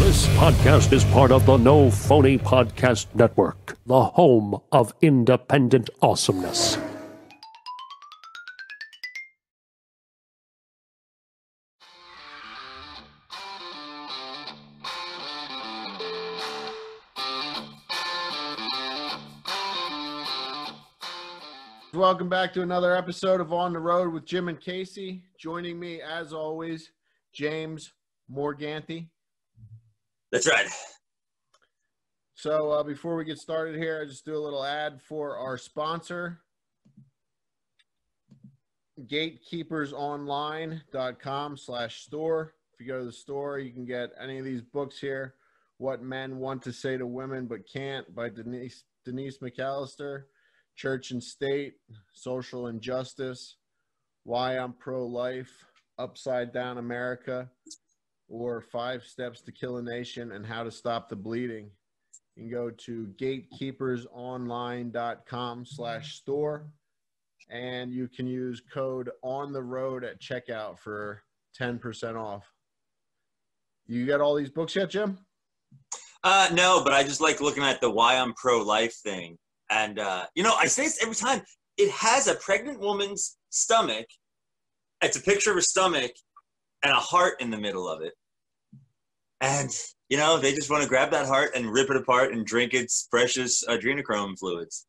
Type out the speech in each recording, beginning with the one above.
This podcast is part of the No Phony Podcast Network, the home of independent awesomeness. Welcome back to another episode of On the Road with Jim and Casey. Joining me, as always, James Morganti. That's right. So before we get started here, I just do a little ad for our sponsor, gatekeepersonline.com/store. If you go to the store, you can get any of these books here. What Men Want to Say to Women But Can't by Denise McAllister. Church and State, Social Injustice, Why I'm Pro-Life, Upside Down America, or 5 Steps to Kill a Nation and How to Stop the Bleeding. You can go to gatekeepersonline.com/store, and you can use code ONTHEROAD at checkout for 10% off. You got all these books yet, Jim? No, but I just like looking at the Why I'm Pro-Life thing. And, you know, I say this every time. It has a pregnant woman's stomach. It's a picture of her stomach and a heart in the middle of it. And, you know, they just want to grab that heart and rip it apart and drink its precious adrenochrome fluids.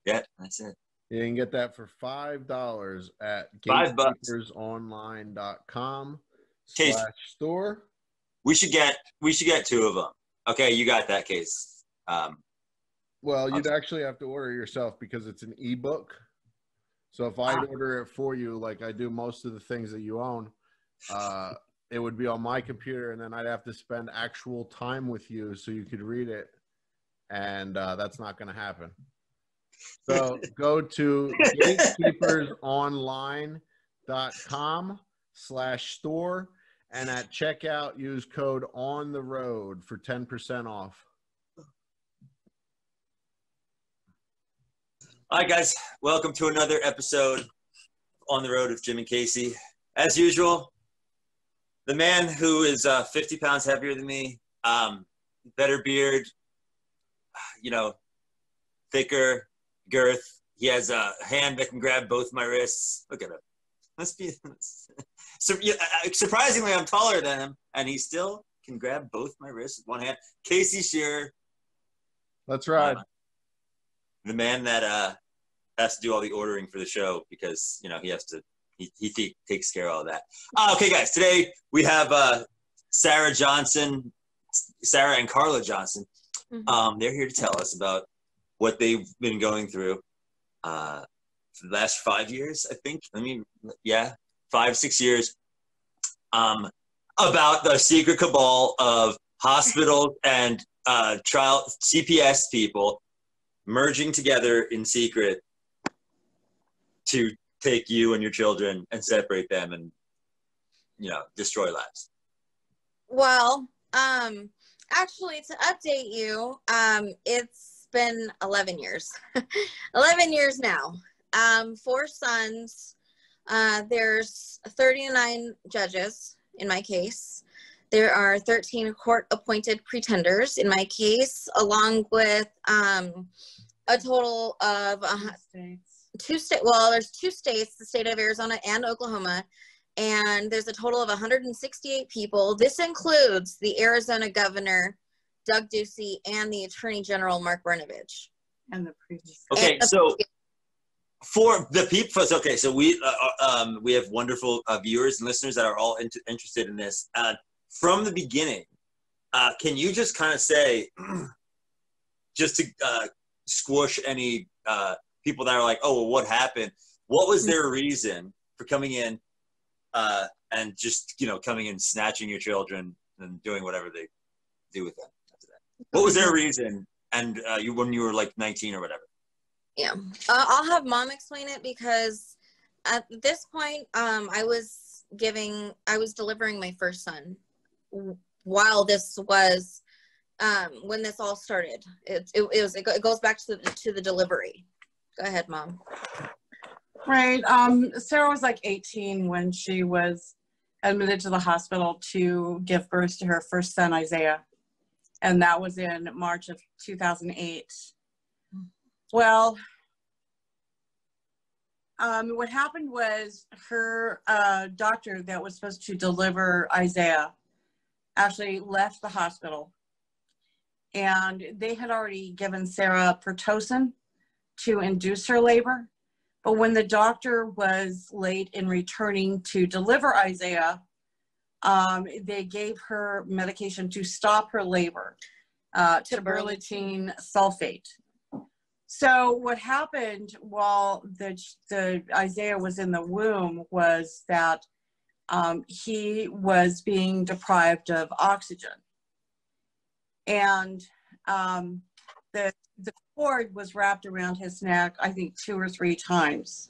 Yeah, that's it. You can get that for $5 at gatekeepersonline.com/store. We should get 2 of them. Okay, you got that, Case. Well, you'd actually have to order yourself because it's an ebook. So if I order it for you, like I do most of the things that you own, it would be on my computer, and then I'd have to spend actual time with you so you could read it, and that's not going to happen. So go to gatekeepersonline.com/store, and at checkout use code ONTHEROAD for 10% off. All right, guys. Welcome to another episode On the Road with Jim and Casey. As usual, the man who is 50 pounds heavier than me, better beard, you know, thicker girth. He has a hand that can grab both my wrists. Look at him. Surprisingly, I'm taller than him, and he still can grab both my wrists with one hand. Casey Shearer. That's right. The man that has to do all the ordering for the show because, you know, he takes care of all that. Okay, guys, today we have Sara and Karla Johnson. They're here to tell us about what they've been going through for the last 5 years, I think. 5-6 years, about the secret cabal of hospitals and child CPS people merging together in secret to take you and your children and separate them and, you know, destroy lives. Well, actually, to update you, it's been 11 years. 11 years now. 4 sons. There's 39 judges in my case. There are 13 court-appointed pretenders in my case, along with a total of 2 states. Well, there's 2 states, the state of Arizona and Oklahoma, and there's a total of 168 people. This includes the Arizona governor, Doug Ducey, and the Attorney General, Mark Brnovich. And the previous. Okay, so for the people, okay, so we have wonderful viewers and listeners that are all interested in this. From the beginning, can you just kind of say, just to squish any people that are like, oh, well, what happened? What was their reason for coming in and just, you know, coming in, snatching your children and doing whatever they do with them after that? What was their reason? And when you were like 19 or whatever? Yeah, I'll have Mom explain it because at this point, I was delivering my first son while this was, when this all started. It goes back to the delivery. Go ahead, Mom. Right. Sara was like 18 when she was admitted to the hospital to give birth to her first son, Isaiah. And that was in March of 2008. Well, what happened was her doctor that was supposed to deliver Isaiah actually left the hospital. And they had already given Sara Pitocin to induce her labor. But when the doctor was late in returning to deliver Isaiah, they gave her medication to stop her labor, terbutaline sulfate. So what happened while the Isaiah was in the womb was that he was being deprived of oxygen. And the cord was wrapped around his neck, I think 2 or 3 times.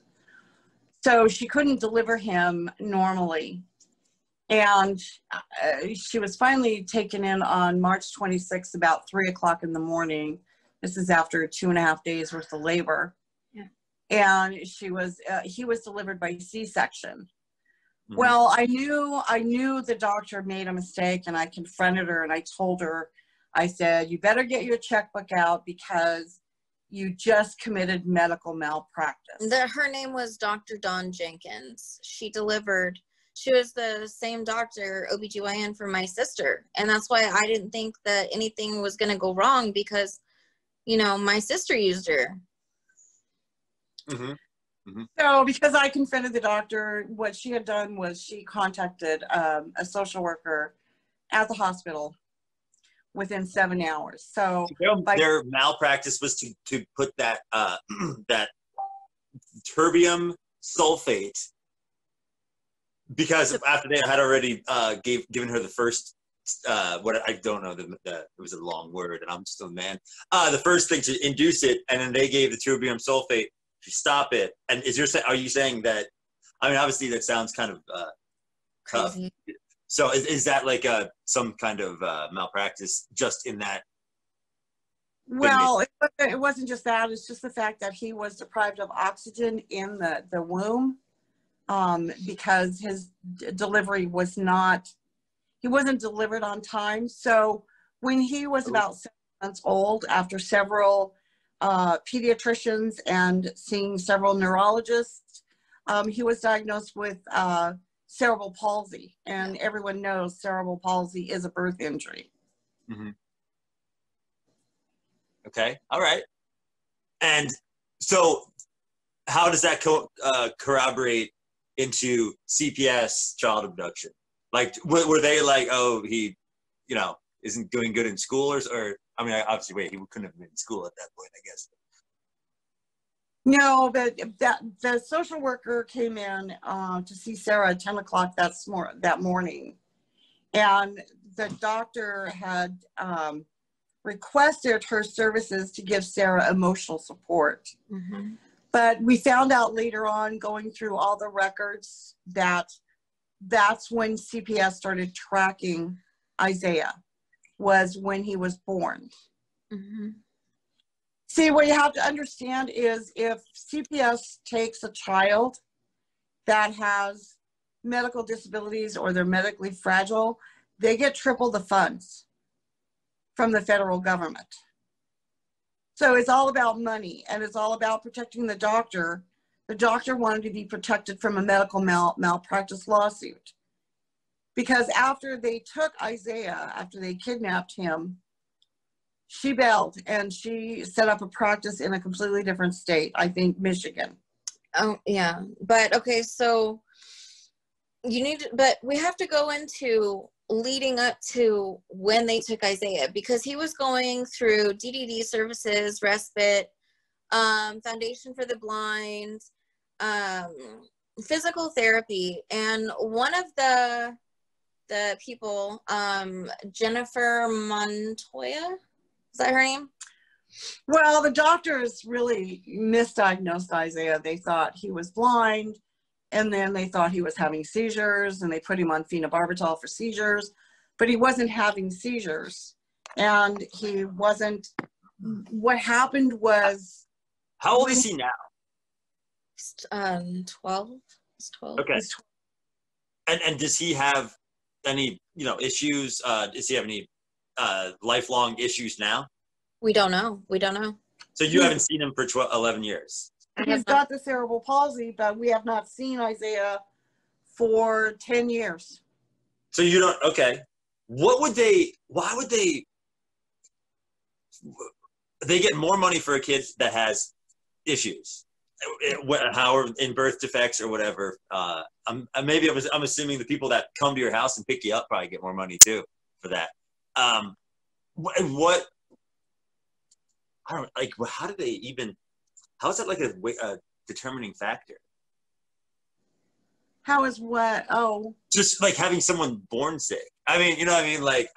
So she couldn't deliver him normally. And she was finally taken in on March 26th, about 3 o'clock in the morning. This is after 2.5 days worth of labor. Yeah. And he was delivered by C-section. Mm-hmm. Well, I knew the doctor made a mistake, and I confronted her and I told her, I said, you better get your checkbook out because you just committed medical malpractice. Her name was Dr. Dawn Jenkins. She was the same doctor, OBGYN, for my sister. And that's why I didn't think that anything was going to go wrong because, you know, my sister used her. Mm-hmm. Mm-hmm. So because I confronted the doctor, what she had done was she contacted a social worker at the hospital within 7 hours. So their malpractice was to put that that terbium sulfate, because after they had already given her the first what I don't know, it was a long word and I'm still a man. The first thing to induce it, and then they gave the terbium sulfate to stop it. And are you saying that? I mean, obviously that sounds kind of tough. Crazy. So is that like some kind of malpractice just in that? Well, it wasn't just that. It's just the fact that he was deprived of oxygen in the womb because his delivery he wasn't delivered on time. So when he was about 7 months old, after several pediatricians and seeing several neurologists, he was diagnosed with cerebral palsy, and everyone knows cerebral palsy is a birth injury. Mm-hmm. Okay, all right. And so how does that corroborate into CPS child abduction? Like, were they like, oh, he, you know, isn't doing good in school, or I mean, obviously, wait, he couldn't have been in school at that point, I guess. No, but the social worker came in to see Sara at 10 o'clock that morning. And the doctor had requested her services to give Sara emotional support. Mm-hmm. But we found out later on, going through all the records, that's when CPS started tracking Isaiah, was when he was born. Mm-hmm. See, what you have to understand is if CPS takes a child that has medical disabilities or they're medically fragile, they get triple the funds from the federal government. So it's all about money, and it's all about protecting the doctor. The doctor wanted to be protected from a medical malpractice lawsuit. Because after they took Isaiah, after they kidnapped him, she bailed and she set up a practice in a completely different state, I think Michigan. Oh, yeah. But okay, so but we have to go into leading up to when they took Isaiah, because he was going through DDD services, respite, Foundation for the Blind, physical therapy. And one of the people, Jennifer Montoya, is that her name? Well, the doctors really misdiagnosed Isaiah. They thought he was blind, and then they thought he was having seizures, and they put him on phenobarbital for seizures, but he wasn't having seizures. And he wasn't, what happened was... How old is he now? 12. He's 12. Okay. And does he have any, issues? Does he have any lifelong issues now? We don't know. We don't know. So you haven't seen him for 11 years? He's got the cerebral palsy, but we have not seen Isaiah for 10 years. So you don't, okay. Why would they get more money for a kid that has issues? How in birth defects or whatever. I'm assuming the people that come to your house and pick you up probably get more money too for that. What I don't like. How do they even? How is that like a determining factor? How is what? Oh, just like having someone born sick. I mean, you know what I mean? Like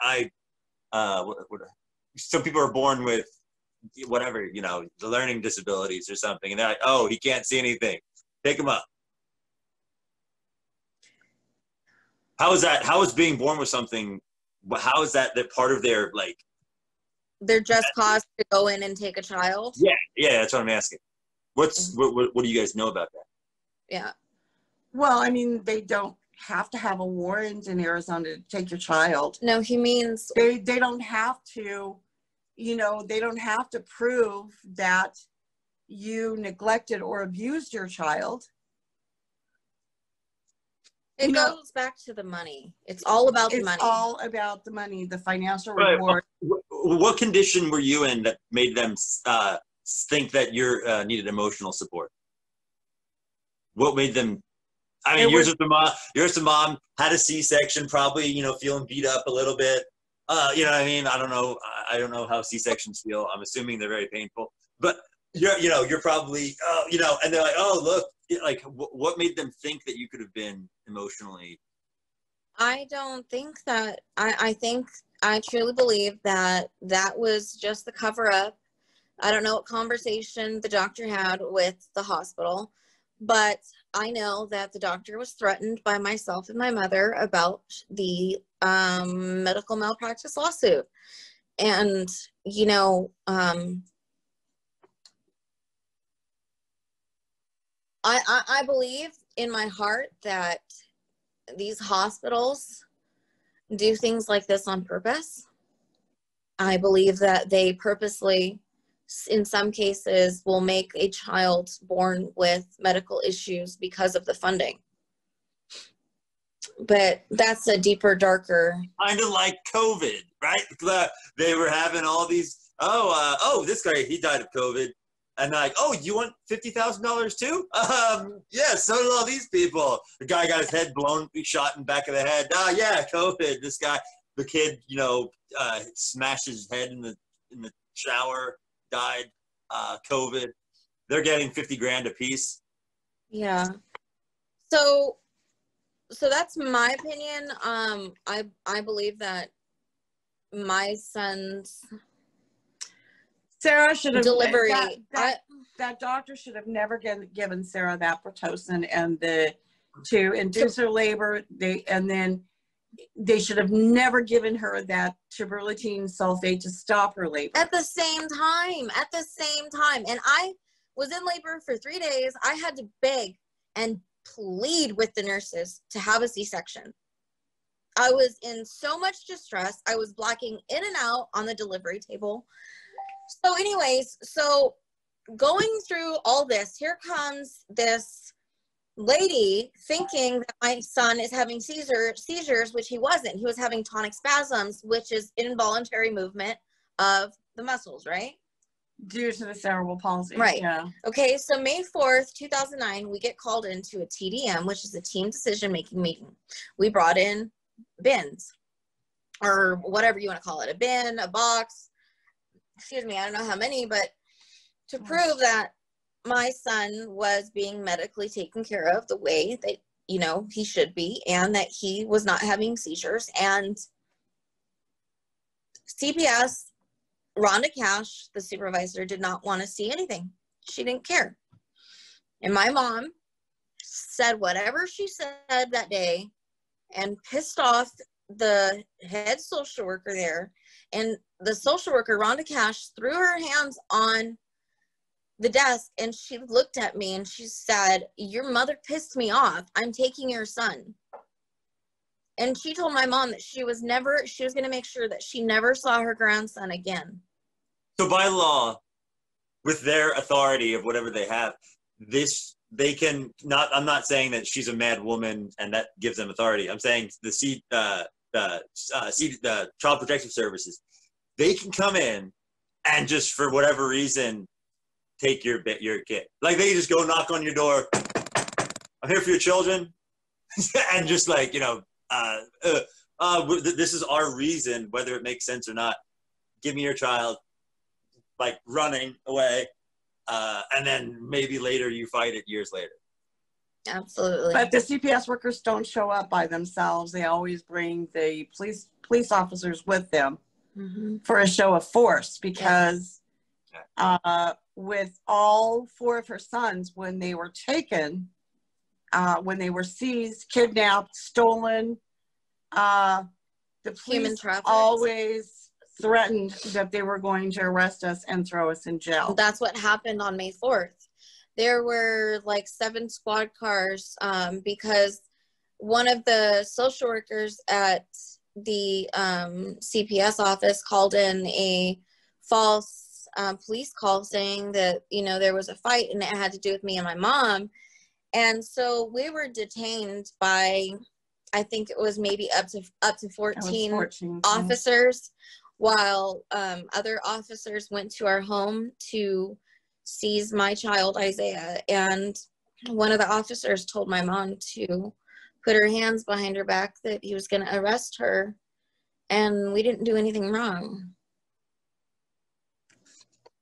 some people are born with whatever, the learning disabilities or something, and they're like, oh, he can't see anything. Pick him up. How is that? How is being born with something? How is that part of their like? They're just cause to go in and take a child. Yeah, that's what I'm asking. What do you guys know about that? Yeah. Well, I mean, they don't have to have a warrant in Arizona to take your child. No, he means they don't have to, they don't have to prove that you neglected or abused your child. It goes back to the money. It's all about the money. It's all about the money, the financial reward. What condition were you in that made them think that you needed emotional support? What made them? I mean, yours was the mom, had a C-section, probably, feeling beat up a little bit. You know what I mean? I don't know how C-sections feel. I'm assuming they're very painful. But you're probably, and they're like, oh, look, like, what made them think that you could have been emotionally? I don't think that. I truly believe that was just the cover up. I don't know what conversation the doctor had with the hospital, but I know that the doctor was threatened by myself and my mother about the medical malpractice lawsuit. And, I believe in my heart that these hospitals do things like this on purpose. I believe that they purposely, in some cases, will make a child born with medical issues because of the funding. But that's a deeper, darker. Kind of like COVID, right? They were having all these, this guy, he died of COVID. And they're like, oh, you want $50,000 too? Yeah, so did all these people. The guy got his head blown, shot in the back of the head. Yeah, COVID. This guy, the kid, smashed his head in the shower, died. COVID. They're getting $50,000 a piece. Yeah. So that's my opinion. I believe that my son's Sarah should have delivery. That doctor should have never given Sarah that Pitocin and to induce her labor. They should have never given her that terbutaline sulfate to stop her labor. At the same time. And I was in labor for 3 days. I had to beg and plead with the nurses to have a C-section. I was in so much distress. I was blacking in and out on the delivery table. So anyways, going through all this, here comes this lady thinking that my son is having seizures, which he wasn't. He was having tonic spasms, which is involuntary movement of the muscles, right? Due to the cerebral palsy. Right. Yeah. Okay, so May 4th, 2009, we get called into a TDM, which is a team decision-making meeting. We brought in bins, or whatever you want to call it, a bin, a box, excuse me, I don't know how many, but to prove that my son was being medically taken care of the way that, he should be, and that he was not having seizures. And CPS, Rhonda Cash, the supervisor, did not want to see anything. She didn't care. And my mom said whatever she said that day and pissed off the head social worker there. And the social worker, Rhonda Cash, threw her hands on the desk and she looked at me and she said, your mother pissed me off. I'm taking your son. And she told my mom that she was going to make sure that she never saw her grandson again. So by law, with their authority of whatever they have, they can not. I'm not saying that she's a mad woman and that gives them authority. I'm saying the Child Protective Services, they can come in and just for whatever reason take your kid. Like they just go knock on your door. I'm here for your children, and just like this is our reason, whether it makes sense or not. Give me your child, like running away, and then maybe later you fight it years later. Absolutely. But the CPS workers don't show up by themselves. They always bring the police officers with them for a show of force, because with all 4 of her sons, when they were taken, when they were seized, kidnapped, stolen, the police always threatened that they were going to arrest us and throw us in jail. That's what happened on May 4th. There were like 7 squad cars because one of the social workers at the CPS office called in a false police call saying that, there was a fight and it had to do with me and my mom. And so we were detained by, I think it was maybe up to 14 officers, while other officers went to our home to seize my child, Isaiah. And one of the officers told my mom to put her hands behind her back, that he was going to arrest her. And we didn't do anything wrong.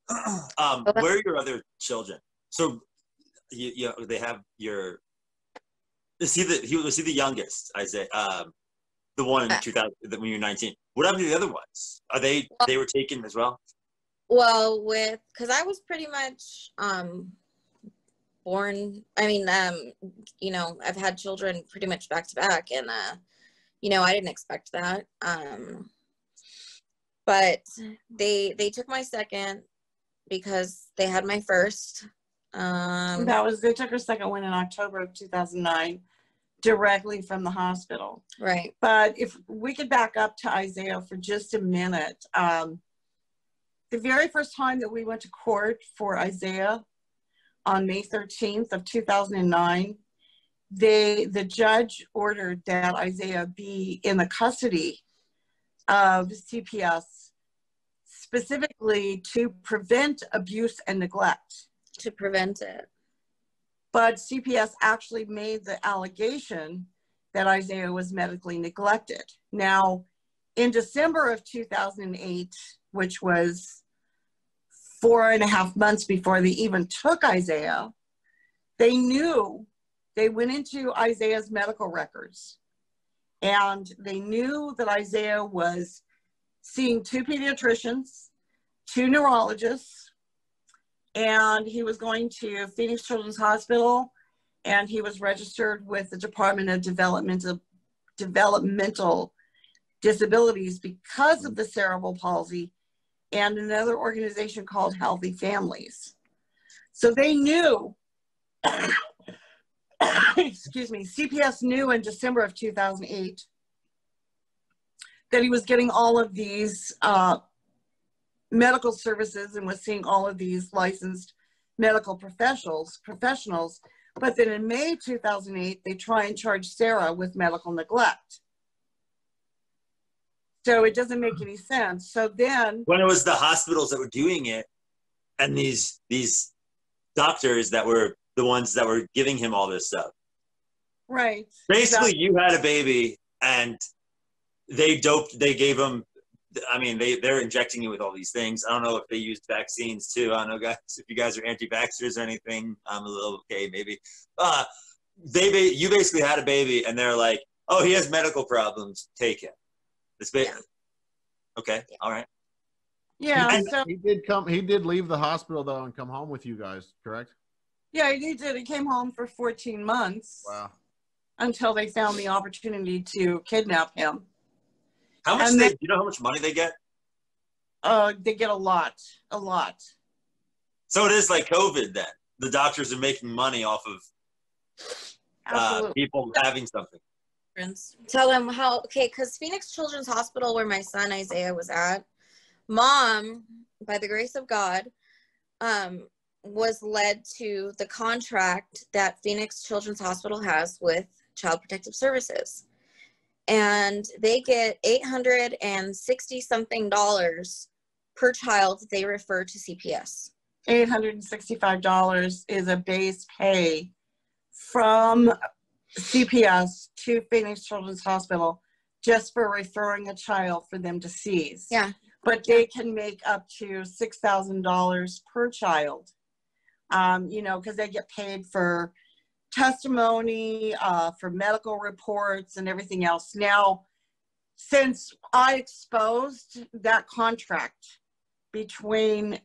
Where are your other children? So they have your. Was he the youngest, Isaiah? The one in 2000 when you were 19. What happened to the other ones? Are they were taken as well? Well, because I was pretty much born. I mean, I've had children pretty much back to back, and I didn't expect that. But they took my second because they had my first. They took her second one in October of 2009, directly from the hospital. Right. But if we could back up to Isaiah for just a minute. The very first time that we went to court for Isaiah on May 13th of 2009, the judge ordered that Isaiah be in the custody of CPS, specifically to prevent abuse and neglect. To prevent it. But CPS actually made the allegation that Isaiah was medically neglected. Now, in December of 2008, which was 4.5 months before they even took Isaiah, they went into Isaiah's medical records, and they knew that Isaiah was seeing 2 pediatricians, 2 neurologists, and he was going to Phoenix Children's Hospital, and he was registered with the Department of Developmental Disabilities because of the cerebral palsy, and another organization called Healthy Families. So they knew, excuse me, CPS knew in December of 2008 that he was getting all of these medical services and was seeing all of these licensed medical professionals. But then in May 2008, they try and charge Sara with medical neglect. So it doesn't make any sense. So then, when it was the hospitals that were doing it, and these doctors that were the ones that were giving him all this stuff. Right. Basically, you had a baby, and they gave him. I mean, they're injecting you with all these things. I don't know if they used vaccines too. I don't know, guys, if you guys are anti-vaxxers or anything. I'm a little okay, maybe. You basically had a baby, and they're like, "Oh, he has medical problems. Take him." This baby. Yeah. Okay. Yeah. All right. Yeah. He did leave the hospital though and come home with you guys, correct? Yeah, he did. He came home for 14 months. Wow. Until they found the opportunity to kidnap him. How much? Do you know how much money they get? They get a lot. So it is like COVID then. The doctors are making money off of people having something. Tell them how, okay, because Phoenix Children's Hospital, where my son Isaiah was at, mom, by the grace of God, was led to the contract that Phoenix Children's Hospital has with Child Protective Services. And they get $860 something per child they refer to CPS. $865 is a base pay from CPS to Phoenix Children's Hospital just for referring a child for them to seize. Yeah. But they can make up to $6,000 per child, you know, because they get paid for testimony, for medical reports and everything else. Now, since I exposed that contract between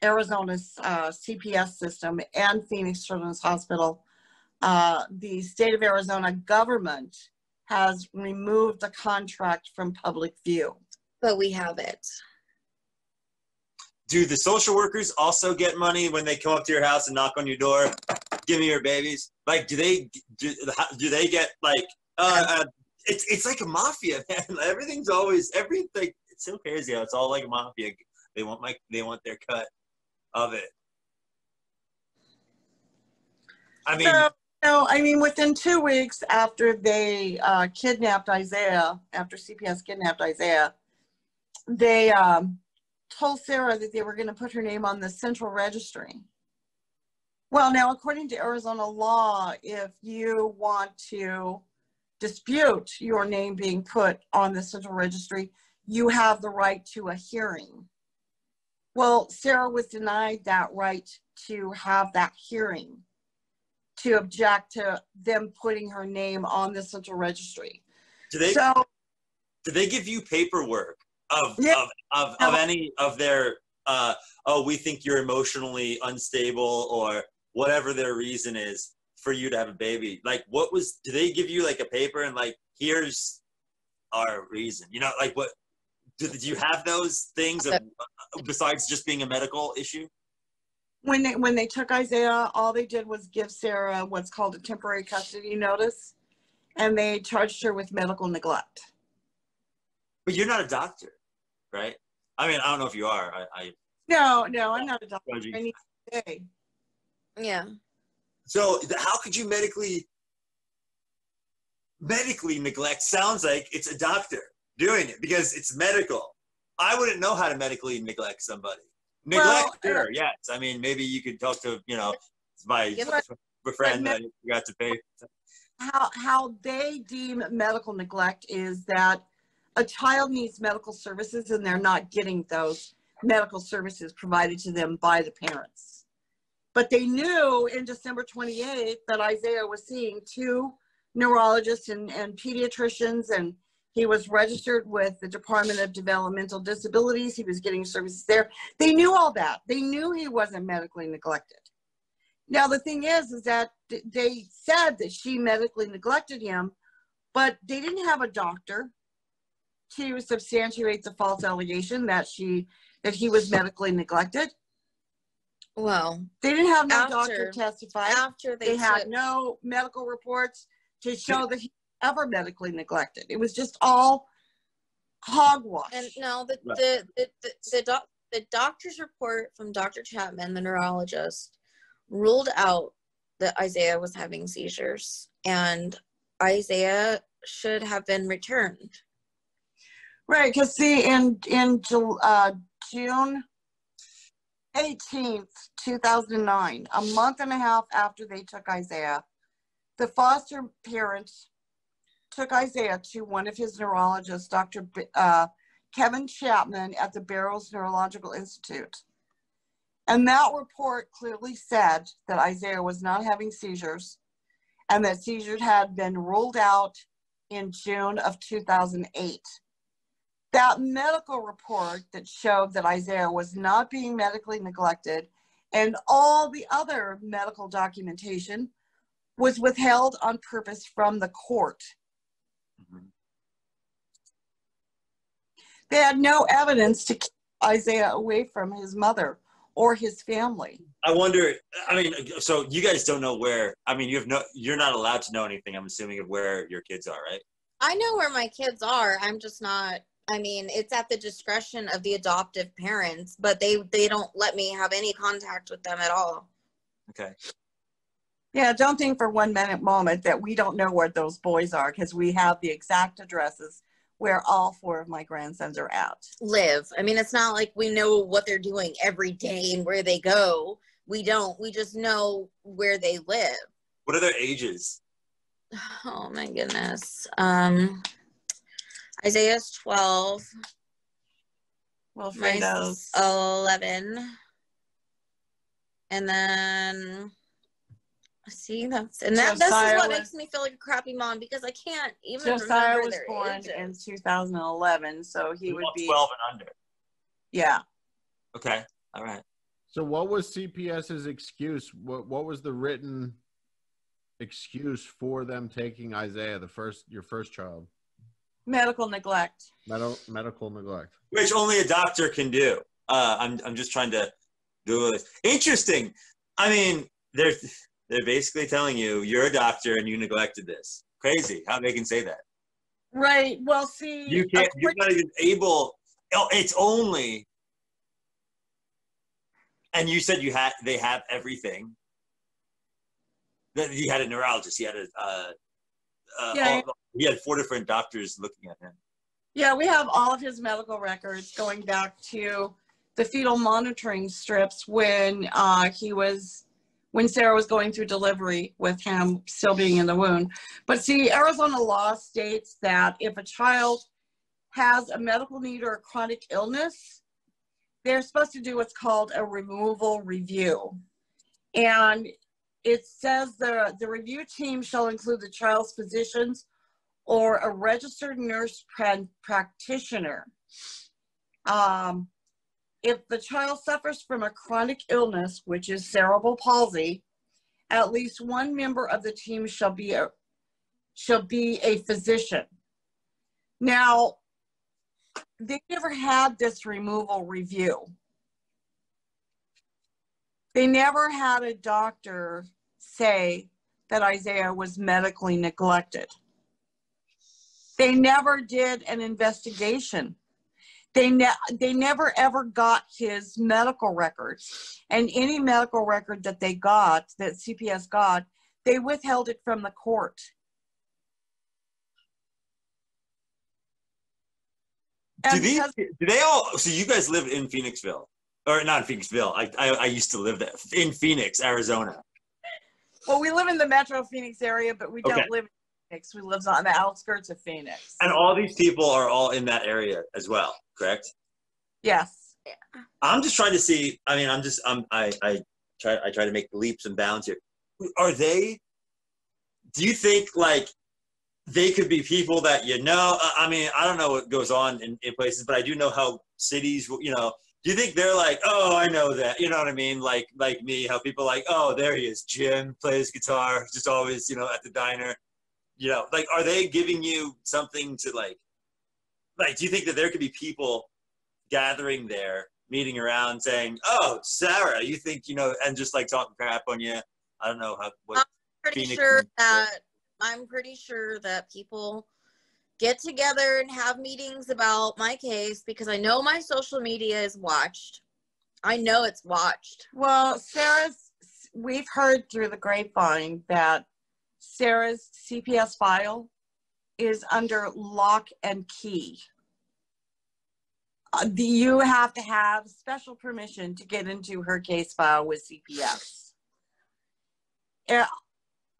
Arizona's CPS system and Phoenix Children's Hospital, the state of Arizona government has removed the contract from public view. But we have it. Do the social workers also get money when they come up to your house and knock on your door? Give me your babies. Like, do they get like? It's like a mafia, man. Everything's always everything. It's so crazy how it's all like a mafia. They want their cut of it. I mean, within 2 weeks after they kidnapped Isaiah, after CPS kidnapped Isaiah, they told Sara that they were going to put her name on the central registry. Well, now, according to Arizona law, if you want to dispute your name being put on the central registry, you have the right to a hearing. Well, Sara was denied that right to have that hearing, to object to them putting her name on the central registry. Do they give you paperwork of any of their we think you're emotionally unstable or whatever their reason is for you to have a baby? Like, do they give you like a paper and like, here's our reason? You know, like what, did you have those things besides just being a medical issue? When they took Isaiah, all they did was give Sara what's called a temporary custody notice, and they charged her with medical neglect. But you're not a doctor, right? I mean, I don't know if you are. No, I'm not a doctor. I need to say. Yeah. So how could you medically neglect? Sounds like it's a doctor doing it because it's medical. I wouldn't know how to medically neglect somebody. Neglect, sure, yes. I mean, maybe you could talk to, my friend that you got to pay. How they deem medical neglect is that a child needs medical services and they're not getting those medical services provided to them by the parents. But they knew in December 28th that Isaiah was seeing 2 neurologists and pediatricians, and he was registered with the Department of Developmental Disabilities. He was getting services there. They knew all that. They knew he wasn't medically neglected. Now, the thing is that they said that she medically neglected him, but they didn't have a doctor to substantiate the false allegation that he was medically neglected. Well, they didn't have no doctor testify. After they had no medical reports to show that he was ever medically neglected. It was just all hogwash. And no, the doctor's report from Dr. Chapman, the neurologist, ruled out that Isaiah was having seizures, and Isaiah should have been returned. Right, because see, in June 18th, 2009, a month and a half after they took Isaiah, the foster parents took Isaiah to one of his neurologists, Dr. Kevin Chapman at the Barrows Neurological Institute. And that report clearly said that Isaiah was not having seizures and that seizures had been ruled out in June of 2008. That medical report that showed that Isaiah was not being medically neglected and all the other medical documentation was withheld on purpose from the court. Mm-hmm. They had no evidence to keep Isaiah away from his mother or his family. I wonder, I mean, so you guys don't know where, I mean, you're not allowed to know anything, I'm assuming, of where your kids are, right? I know where my kids are. I'm just not, I mean, it's at the discretion of the adoptive parents, but they don't let me have any contact with them at all. Okay. Yeah, don't think for 1 moment that we don't know where those boys are, because we have the exact addresses where all 4 of my grandsons are at. Live. I mean, it's not like we know what they're doing every day and where they go. We don't. We just know where they live. What are their ages? Oh my goodness. Isaiah's 12. Wilfredo's 11. And then see, this is what makes me feel like a crappy mom, because I can't even Josiah remember was their born ages. in 2011, so he would be 12 and under. Yeah. Okay. All right. So what was CPS's excuse? What was the written excuse for them taking Isaiah, your first child? Medical neglect. Medical neglect. Which only a doctor can do. I'm just trying to do this. Interesting. I mean, they're basically telling you you're a doctor and you neglected this. Crazy how they can say that. Right. Well, see, you're not even able. It's only. And you said they have everything. He had a neurologist. He had he had 4 different doctors looking at him. Yeah, we have all of his medical records going back to the fetal monitoring strips when Sarah was going through delivery with him still being in the womb. But see, Arizona law states that if a child has a medical need or a chronic illness, they're supposed to do what's called a removal review. And it says the review team shall include the child's physicians or a registered nurse practitioner. If the child suffers from a chronic illness, which is cerebral palsy, at least one member of the team shall be a physician. Now, they never had this removal review. They never had a doctor say that Isaiah was medically neglected. They never did an investigation. They never ever got his medical records. And any medical record that they got, that CPS got, they withheld it from the court. Do they all, so you guys live in Phoenixville, or not in Phoenixville, I used to live there, in Phoenix, Arizona. Well, we live in the Metro Phoenix area, but we don't live in Phoenix. We live on the outskirts of Phoenix. And all these people are all in that area as well, correct? Yes. I'm just trying to see, I mean, I try to make leaps and bounds here. Do you think like they could be people that I mean, I don't know what goes on in places, but I do know how cities, do you think they're like, oh, I know that, you know what I mean? Like me, how people like, oh, there he is, Jim, plays guitar, just always, at the diner, like, are they giving you something to like, do you think that there could be people gathering there, meeting around saying, oh, Sara, you think, and just like talking crap on you? I don't know what. I'm pretty sure that people get together and have meetings about my case, because I know my social media is watched. I know it's watched. Well, we've heard through the grapevine that Sarah's CPS file is under lock and key. You have to have special permission to get into her case file with CPS.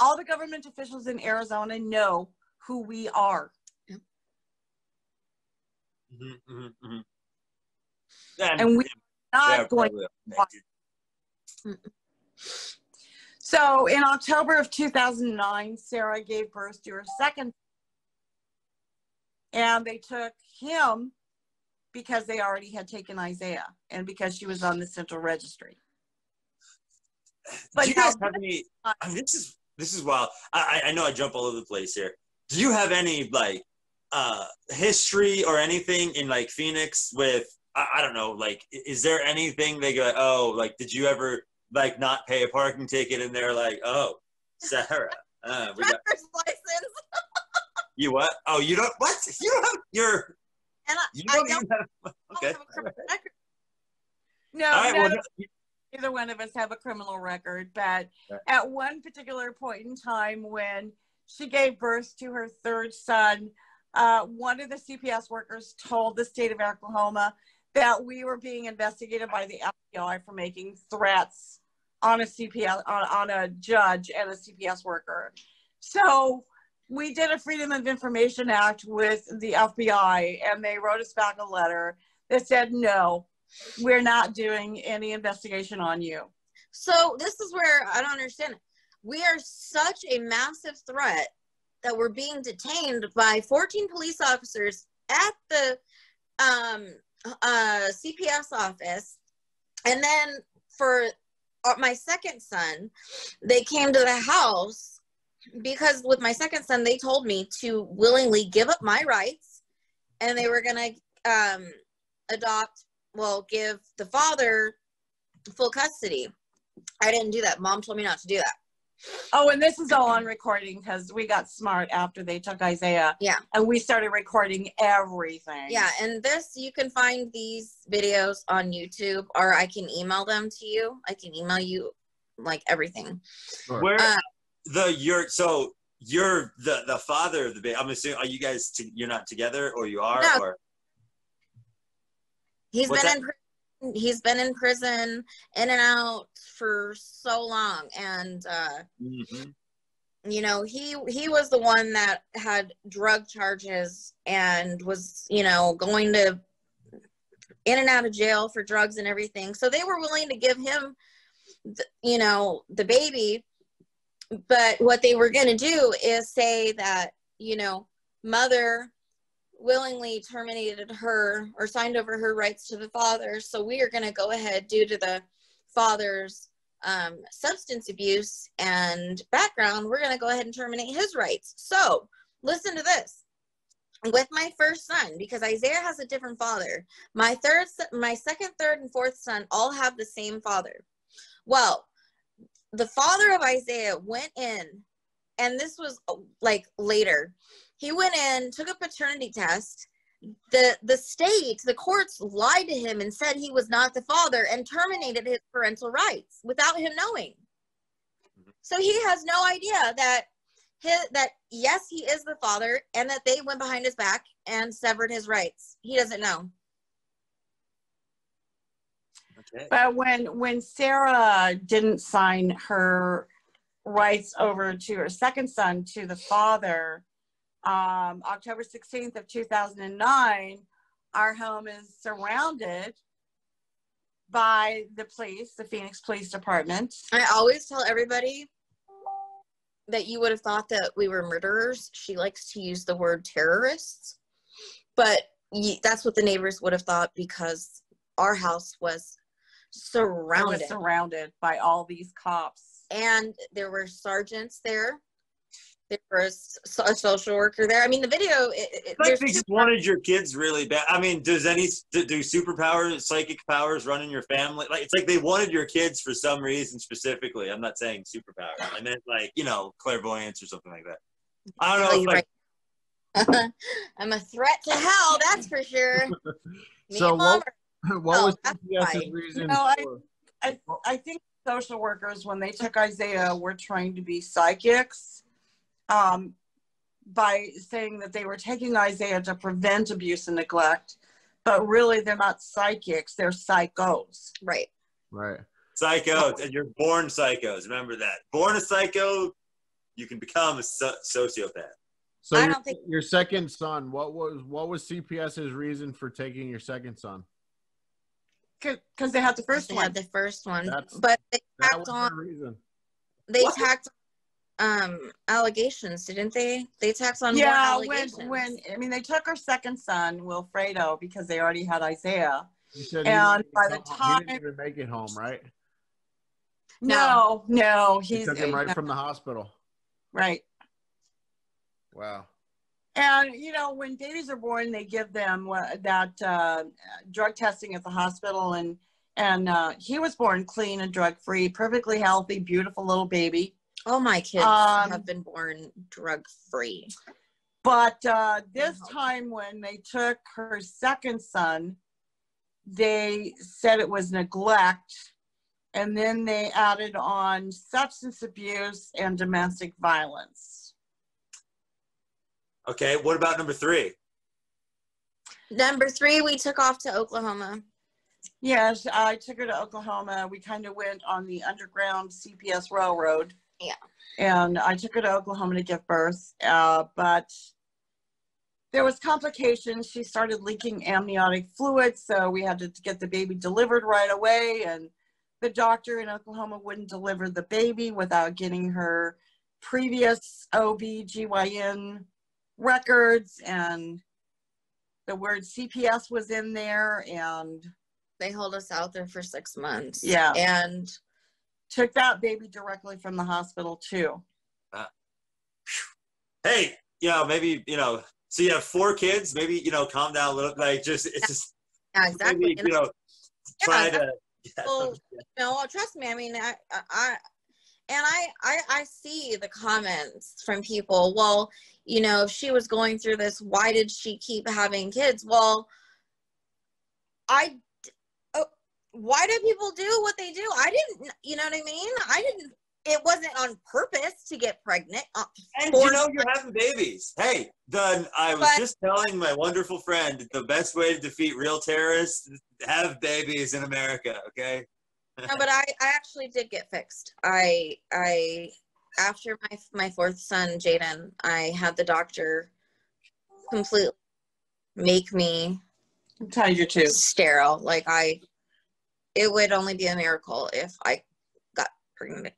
All the government officials in Arizona know who we are. Mm-hmm, mm-hmm, mm-hmm. And we're not going to. So in October of 2009, Sara gave birth to her second. And they took him because they already had taken Isaiah and because she was on the central registry. But do you guys have any, I mean, this is wild. I know I jump all over the place here. Do you have any like history or anything in like Phoenix with I don't know, like, is there anything they go, oh, like, did you ever like not pay a parking ticket and they're like, oh, Sara, we got driver's license. you what? Oh, you don't what? You don't have your And you I don't don't, even have okay. have a criminal record. No, All right, none well, of either one of us have a criminal record, but at one particular point in time when she gave birth to her third son, one of the CPS workers told the state of Oklahoma that we were being investigated by the FBI for making threats on a CPS, on a judge and a CPS worker. So we did a Freedom of Information Act with the FBI, and they wrote us back a letter that said, no, we're not doing any investigation on you. So this is where I don't understand it. We are such a massive threat that we're being detained by 14 police officers at the CPS office. And then for my second son, they came to the house because with my second son, they told me to willingly give up my rights, and they were going to give the father full custody. I didn't do that. Mom told me not to do that. Oh, and this is all on recording because we got smart after they took Isaiah. Yeah. And we started recording everything. Yeah, and you can find these videos on YouTube, or I can email them to you. I can email you like everything. Sure. Where you're the father of the baby. I'm assuming, are you guys you're not together, or you are? No. Or He's been in prison, in and out for so long, and you know, he was the one that had drug charges and was, you know, going to in and out of jail for drugs and everything. So they were willing to give him, you know, the baby. But what they were going to do is say that, you know, mother willingly terminated her or signed over her rights to the father. So we are going to go ahead, due to the father's substance abuse and background, we're going to go ahead and terminate his rights. So listen to this. With my first son, because Isaiah has a different father, my second, third, and fourth son all have the same father. Well, the father of Isaiah went in, and this was like later. He went in, took a paternity test. The courts lied to him and said he was not the father and terminated his parental rights without him knowing. So he has no idea that yes, he is the father, and that they went behind his back and severed his rights. He doesn't know. okay. But when Sara didn't sign her rights over to her second son to the father, October 16th of 2009, our home is surrounded by the police, the Phoenix Police Department. I always tell everybody that you would have thought that we were murderers. She likes to use the word terrorists, but that's what the neighbors would have thought, because our house was surrounded By all these cops. And there were sergeants there. There was a social worker there. I mean, the video. Like they just wanted your kids really bad. I mean, do superpowers, psychic powers run in your family? Like, it's like they wanted your kids for some reason specifically. I'm not saying superpowers. I meant, like, you know, clairvoyance or something like that. I don't know. If, like, I'm a threat to hell, that's for sure. So what was CPS's reason? I think social workers, when they took Isaiah, were trying to be psychics. By saying that they were taking Isaiah to prevent abuse and neglect, but really they're not psychics, they're psychos. Right. Psychos, and you're born psychos. Remember that. Born a psycho, you can become a sociopath. So I don't think your second son, what was CPS's reason for taking your second son? Because they had the first one. Had the first one, but they tacked on. They tacked allegations, didn't they? They tacked on more allegations. when I mean, they took her second son, Wilfredo, because they already had Isaiah. You said and by the time he didn't even make it home, right? No, he took him right from the hospital. Right. Wow. And, you know, when babies are born, they give them that drug testing at the hospital. And he was born clean and drug-free, perfectly healthy, beautiful little baby. Oh, my kids have been born drug-free. But this time when they took her second son, they said it was neglect. And then they added on substance abuse and domestic violence. Okay, what about number 3? Number 3, we took off to Oklahoma. Yes, I took her to Oklahoma. We kind of went on the underground CPS railroad. Yeah. And I took her to Oklahoma to give birth. But there was complications. She started leaking amniotic fluid, so we had to get the baby delivered right away. And the doctor in Oklahoma wouldn't deliver the baby without getting her previous OB/GYN records, and the word CPS was in there, and they held us out there for 6 months. Yeah. And took that baby directly from the hospital too. Hey, you know, maybe, you know, so you have 4 kids, maybe, you know, calm down a little, like just, it's just, yeah, exactly. maybe, you know, try to, well, no, trust me. I mean, I see the comments from people. Well, you know, if she was going through this, why did she keep having kids? Well, why do people do what they do? I didn't, you know what I mean? It wasn't on purpose to get pregnant. And you know, you're having babies. Hey, I was just telling my wonderful friend, the best way to defeat real terrorists, have babies in America, okay? No, but I actually did get fixed. I after my 4th son, Jaden, I had the doctor completely make me tied your tubes sterile. Like it would only be a miracle if I got pregnant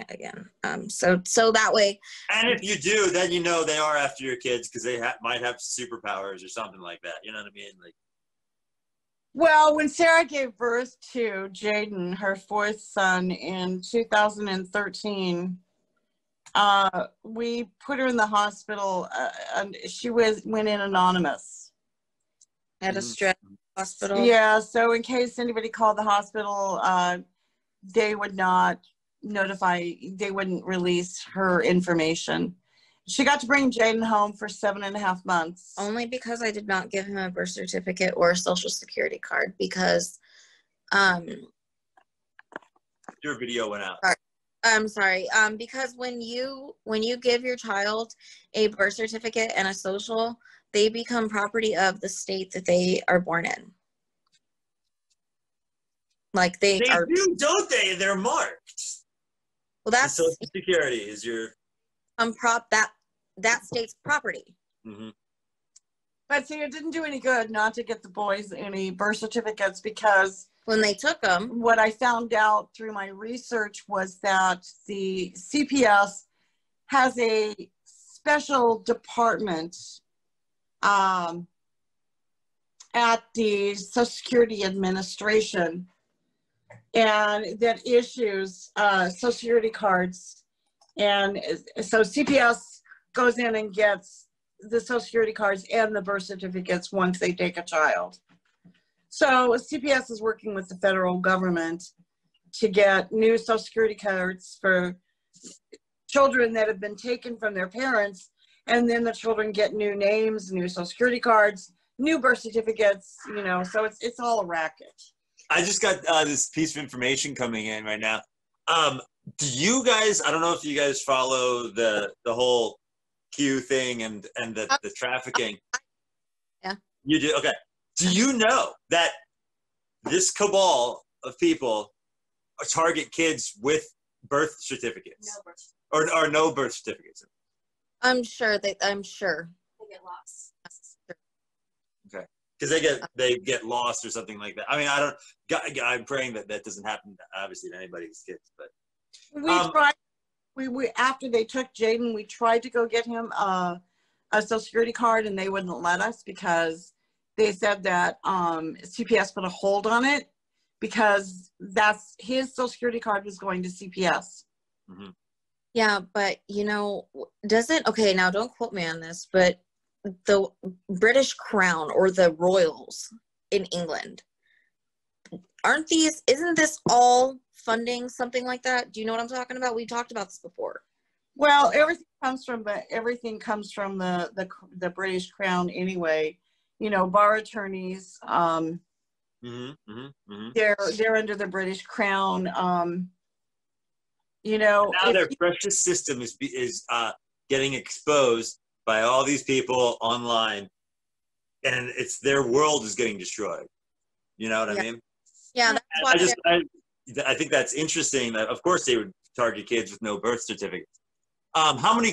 again. So that way. And if you do, then you know they are after your kids because they might have superpowers or something like that. You know what I mean? Like. Well, when Sarah gave birth to Jaden, her 4th son, in 2013, we put her in the hospital, and she went in anonymous. At a stress hospital? Yeah, so in case anybody called the hospital, they would not notify, they wouldn't release her information. She got to bring Jaden home for 7.5 months. Only because I did not give him a birth certificate or a social security card because your video went out. I'm sorry. Because when you give your child a birth certificate and a social, they become property of the state that they are born in. Like they are, do, don't they? They're marked. Well, that's Social Security is your that state's property. Mm-hmm. But see, it didn't do any good not to get the boys any birth certificates because when they took them, what I found out through my research was that the CPS has a special department at the Social Security Administration, and that issues Social Security cards. And so CPS goes in and gets the Social Security cards and the birth certificates once they take a child. So CPS is working with the federal government to get new Social Security cards for children that have been taken from their parents, and then the children get new names, new Social Security cards, new birth certificates, you know, so it's all a racket. I just got this piece of information coming in right now. Do you guys, I don't know if you guys follow the whole Q thing and the trafficking. Yeah. You do? Okay. Do you know that this cabal of people target kids with birth certificates? No birth. Or no birth certificates? I'm sure. They get lost. Okay. Because they get lost or something like that. I mean, I'm praying that doesn't happen, obviously, to anybody's kids. But we tried. We after they took Jaden, we tried to go get him a Social Security card, and they wouldn't let us because they said that CPS put a hold on it because that's his Social Security card was going to CPS. Mm-hmm. Yeah, but you know, okay, now don't quote me on this, but the British Crown or the royals in England, isn't this all funding something like that? Do you know what I'm talking about? We talked about this before. Well, everything comes from the British Crown anyway. You know, bar attorneys, they're under the British Crown. You know, now their precious system is getting exposed by all these people online, and it's their world is getting destroyed. You know what I mean? Yeah, that's why I think that's interesting. That of course they would target kids with no birth certificates. How many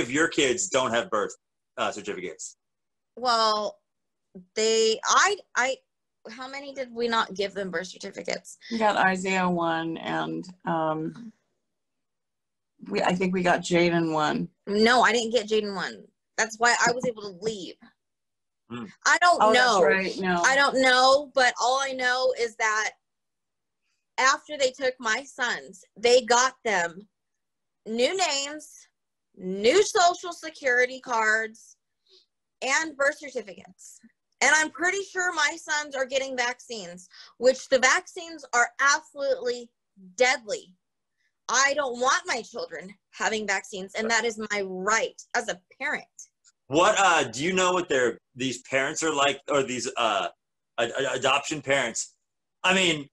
of your kids don't have birth certificates? Well, how many did we not give them birth certificates? We got Isaiah one, and I think we got Jaden one. No, I didn't get Jaden one. That's why I was able to leave. I don't know. That's right. No, I don't know, but all I know is that after they took my sons, they got them new names, new social security cards, and birth certificates. And I'm pretty sure my sons are getting vaccines, which the vaccines are absolutely deadly. I don't want my children having vaccines, and that is my right as a parent. What do you know what these parents are like, or these adoption parents? I mean,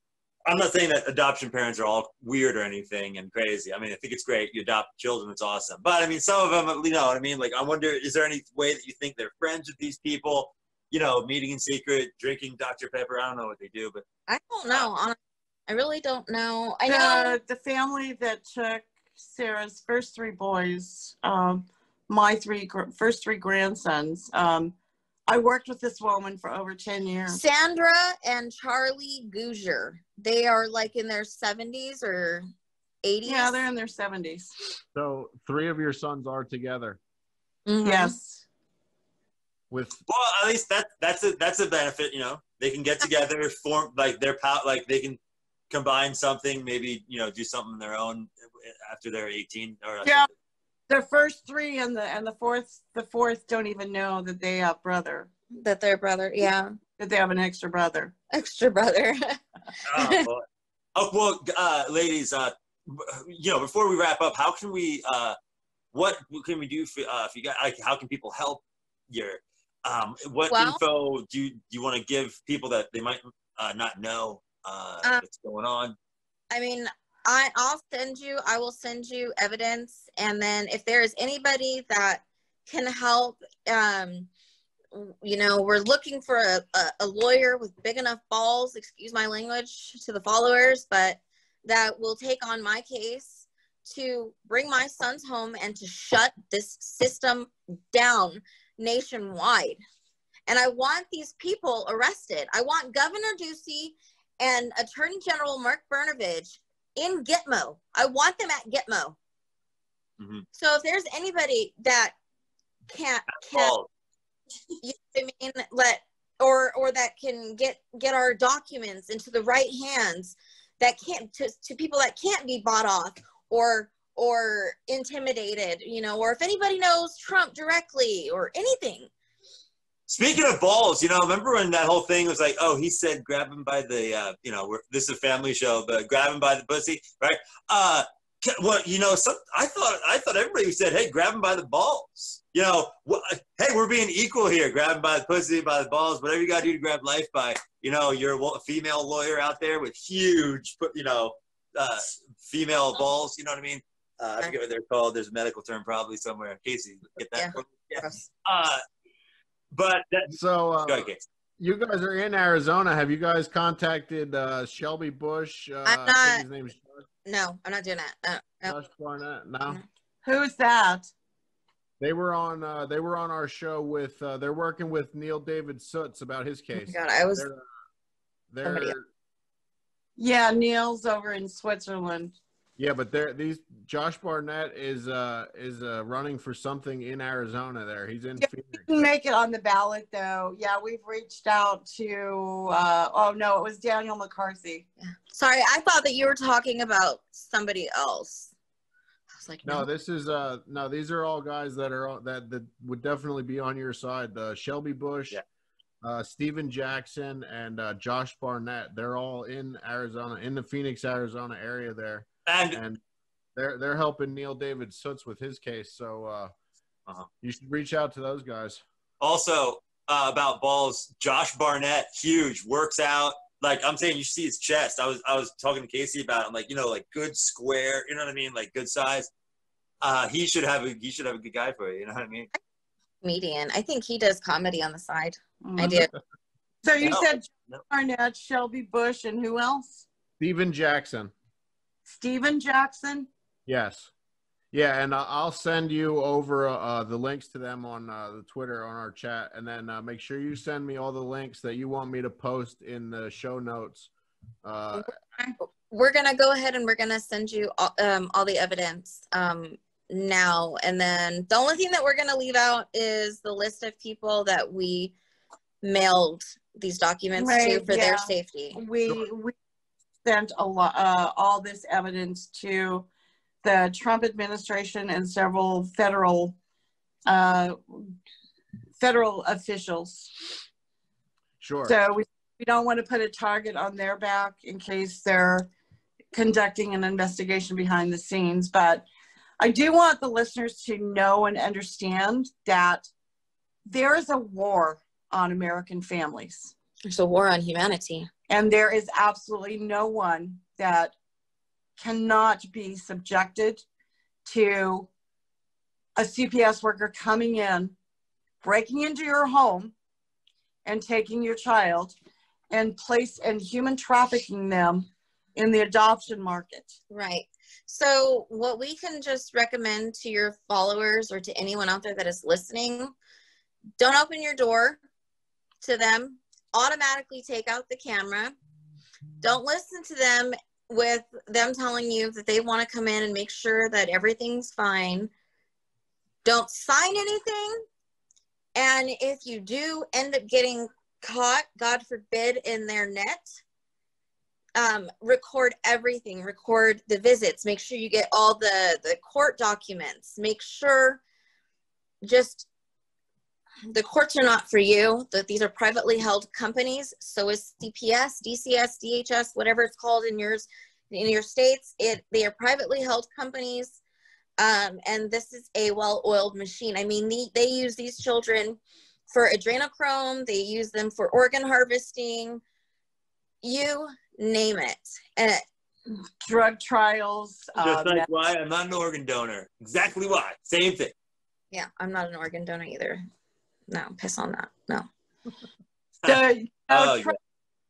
I'm not saying that adoption parents are all weird or anything and crazy. I mean, I think it's great. You adopt children. It's awesome. But I mean, some of them, you know what I mean? Like, I wonder, is there any way that you think they're friends with these people, you know, meeting in secret, drinking Dr. Pepper? I don't know what they do, but I don't know. I really don't know. I know the family that took Sarah's first three boys, my first three grandsons. I worked with this woman for over 10 years. Sandra and Charlie Gouger. They are like in their 70s or 80s. Yeah, they're in their 70s. So 3 of your sons are together. Mm-hmm. Yes. Well, at least that's a benefit. You know, they can get together, form like like they can combine something. Maybe, you know, do something on their own after they're 18 or yeah. Something. The first 3 and the fourth don't even know that they have brother. That they're brother, yeah. That they have an extra brother. Extra brother. Ladies, you know, before we wrap up, how can we? What can we do for if you got? Like, how can people help? What info do you want to give people that they might not know what's going on? I mean, I will send you evidence, and then if there is anybody that can help, you know, we're looking for a lawyer with big enough balls, excuse my language to the followers, but that will take on my case to bring my sons home and to shut this system down nationwide. And I want these people arrested. I want Governor Ducey and Attorney General Mark Brnovich in Gitmo. I want them at Gitmo. Mm-hmm. So if there's anybody that can't you know what I mean, or that can get our documents into the right hands, that can't to people that can't be bought off or intimidated, you know, or if anybody knows Trump directly or anything. Speaking of balls, you know, remember when that whole thing was like, oh, he said grab him by the, you know, this is a family show, but grab him by the pussy, right? Well, you know, I thought everybody said, hey, grab him by the balls. You know, hey, we're being equal here. Grab him by the pussy, by the balls, whatever you got to do to grab life by. You know, you're a female lawyer out there with huge, you know, female balls. You know what I mean? I forget what they're called. There's a medical term probably somewhere. Casey, get that? Yeah. But go ahead, Casey. You guys are in Arizona. Have you guys contacted Shelby Bush? I'm not. His name is Josh. No, I'm not doing that. No. Josh Barnett. No. Who's that? They were on our show with. They're working with Neil David Sutz about his case. Oh God, They're yeah, Neil's over in Switzerland. Yeah, but Josh Barnett is running for something in Arizona. There, he's in Phoenix. He didn't make it on the ballot though. Yeah, we've reached out to. Oh no, it was Daniel McCarthy. Sorry, I thought that you were talking about somebody else. was like, No, this is no. These are all guys that are that would definitely be on your side. Shelby Bush, Steven Jackson, and Josh Barnett. They're all in Arizona, in the Phoenix, Arizona area there, and they're helping Neil David Soots with his case. So you should reach out to those guys. Also, about balls, Josh Barnett, huge, works out. Like I'm saying, you see his chest. I was talking to Casey about it. I'm like, you know, like good square, you know what I mean, like good size. He should have a good guy for it. You know what I mean? Comedian. I think he does comedy on the side. I do. So you said Barnett, Shelby Bush, and who else? Steven Jackson. Steven Jackson. Yes. Yeah, and I'll send you over the links to them on the Twitter on our chat, and then make sure you send me all the links that you want me to post in the show notes. We're gonna go ahead and we're gonna send you all the evidence now, and then the only thing that we're gonna leave out is the list of people that we mailed these documents to for their safety. We sent a lot all this evidence to the Trump administration and several federal officials. Sure. So we don't want to put a target on their back in case they're conducting an investigation behind the scenes. But I do want the listeners to know and understand that there is a war on American families. There's a war on humanity. And there is absolutely no one that cannot be subjected to a CPS worker coming in, breaking into your home and taking your child and human trafficking them in the adoption market. Right. So what we can just recommend to your followers or to anyone out there that is listening, don't open your door to them. Automatically take out the camera. Don't listen to them with them telling you that they want to come in and make sure that everything's fine. Don't sign anything. And if you do end up getting caught, God forbid, in their net, record everything. Record the visits. Make sure you get all the court documents. Make sure the courts are not for you. That these are privately held companies. So is CPS, DCS, DHS, whatever it's called in your states. They are privately held companies, and this is a well-oiled machine. I mean, they use these children for adrenochrome. They use them for organ harvesting. You name it. And drug trials. Just like why I'm not an organ donor. Exactly why. Same thing. Yeah, I'm not an organ donor either. No, piss on that. No. Trump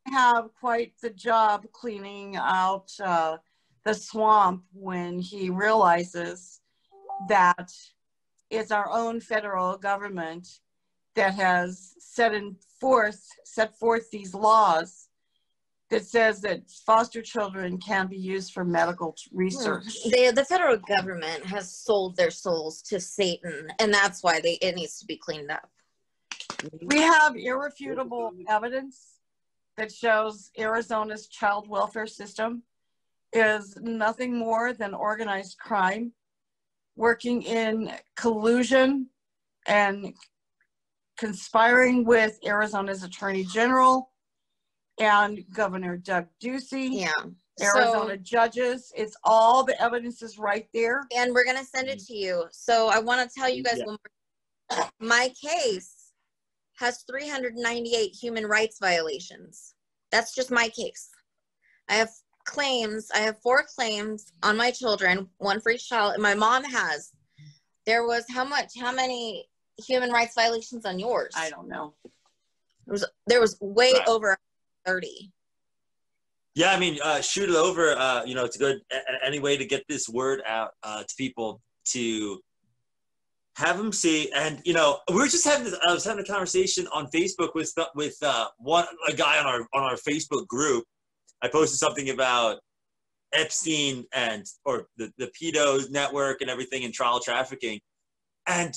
have quite the job cleaning out the swamp when he realizes that it's our own federal government that has set forth these laws that says that foster children can be used for medical research. The federal government has sold their souls to Satan, and that's why it needs to be cleaned up. We have irrefutable evidence that shows Arizona's child welfare system is nothing more than organized crime, working in collusion and conspiring with Arizona's Attorney General and Governor Doug Ducey. Yeah. Arizona judges. It's all the evidence is right there. And we're going to send it to you. So I want to tell you guys one more. My case has 398 human rights violations. That's just my case. I have claims. I have 4 claims on my children, 1 for each child. And my mom has. There was how many human rights violations on yours? I don't know. There was way over 30. Yeah, I mean, shoot it over. It's good. Any way to get this word out to people to have them see. And we were just having this. I was having a conversation on Facebook with a guy on our Facebook group. I posted something about Epstein or the pedo network and everything and child trafficking, and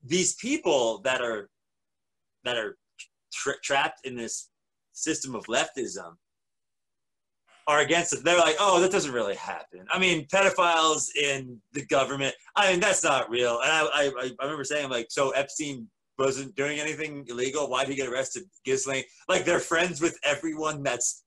these people that are trapped in this system of leftism. are against it. They're like, oh, that doesn't really happen. I mean, pedophiles in the government, I mean, that's not real. And I remember saying, like, so Epstein wasn't doing anything illegal. Why did he get arrested? Ghislaine, like, they're friends with everyone that's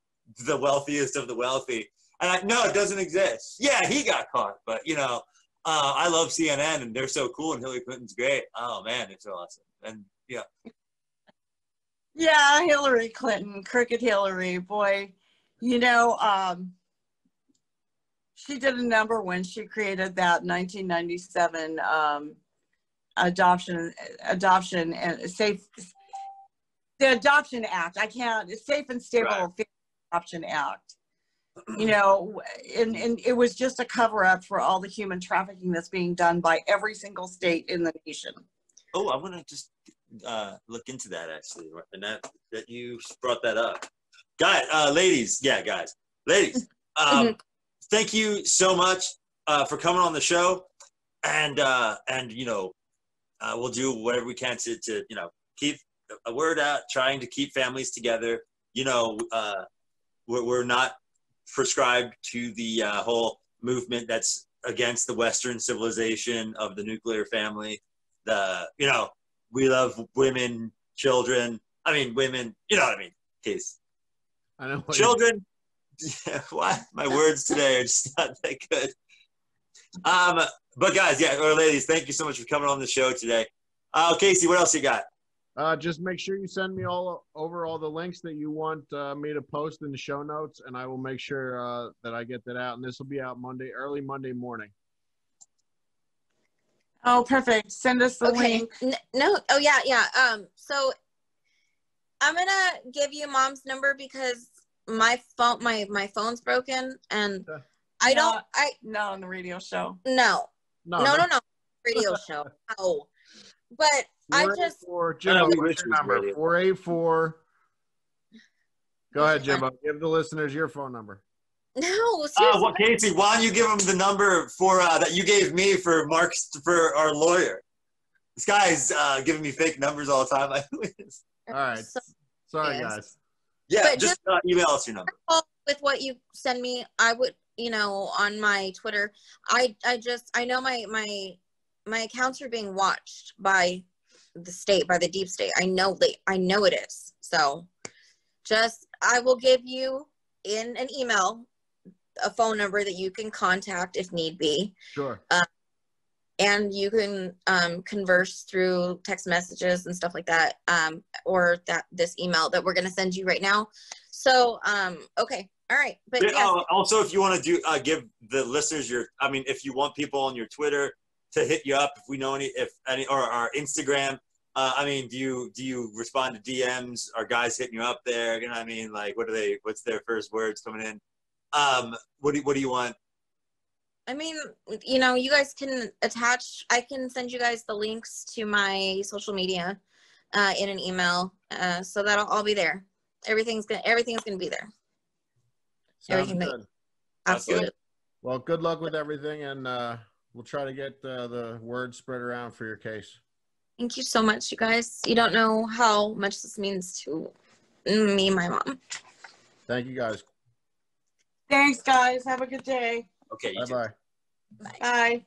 the wealthiest of the wealthy. And no, it doesn't exist. Yeah, he got caught, but, you know, I love CNN, and they're so cool, and Hillary Clinton's great. Oh, man, they're so awesome. And, yeah. Yeah, Hillary Clinton, crooked Hillary, boy. You know, she did a number when she created that 1997 adoption and safe, the Adoption Act. Safe and Stable Adoption Act. You know, and it was just a cover up for all the human trafficking that's being done by every single state in the nation. Oh, I'm gonna just look into that actually, and that you brought that up. Guys, ladies, thank you so much for coming on the show, and you know, we'll do whatever we can to you know, keep a word out, trying to keep families together. You know, we're not prescribed to the whole movement that's against the Western civilization of the nuclear family. You know, we love women, children. I mean, women. You know what I mean? Case. I know. Children. Yeah, why my words today are just not that good. But guys, yeah, or ladies, thank you so much for coming on the show today. Casey, what else you got? Just make sure you send me over all the links that you want me to post in the show notes, and I will make sure that I get that out. And this will be out early Monday morning. Oh, perfect. Send us the link. No. Oh, yeah. So I'm gonna give you Mom's number because my phone, my phone's broken, and Not on the radio show. No. Radio show. No. But I just. Jimbo, what's your number? 484. Go ahead, Jimbo. Give the listeners your phone number. No, seriously. Well, Casey, why don't you give them the number for that you gave me for for our lawyer? This guy's giving me fake numbers all the time. All right. Sorry, guys. Yeah, but just email us your number. With what you send me, I would, you know, on my Twitter, I know my accounts are being watched by the state, by the deep state. I know it is. So I will give you in an email a phone number that you can contact if need be. Sure. And you can converse through text messages and stuff like that, or this email that we're going to send you right now. So, okay. All right. But yes. Also, if you want to give the listeners if you want people on your Twitter to hit you up, if we know any, or our Instagram, do you respond to DMs? Are guys hitting you up there? You know what I mean? Like, what's their first words coming in? What do you want? I mean, you know, you guys can I can send you guys the links to my social media in an email, so that'll all be there. Everything's gonna be there. Sounds good. Absolutely. Good. Well, good luck with everything, and we'll try to get the word spread around for your case. Thank you so much, you guys. You don't know how much this means to me and my mom. Thank you, guys. Thanks, guys. Have a good day. Okay. Bye-bye. Bye. Bye.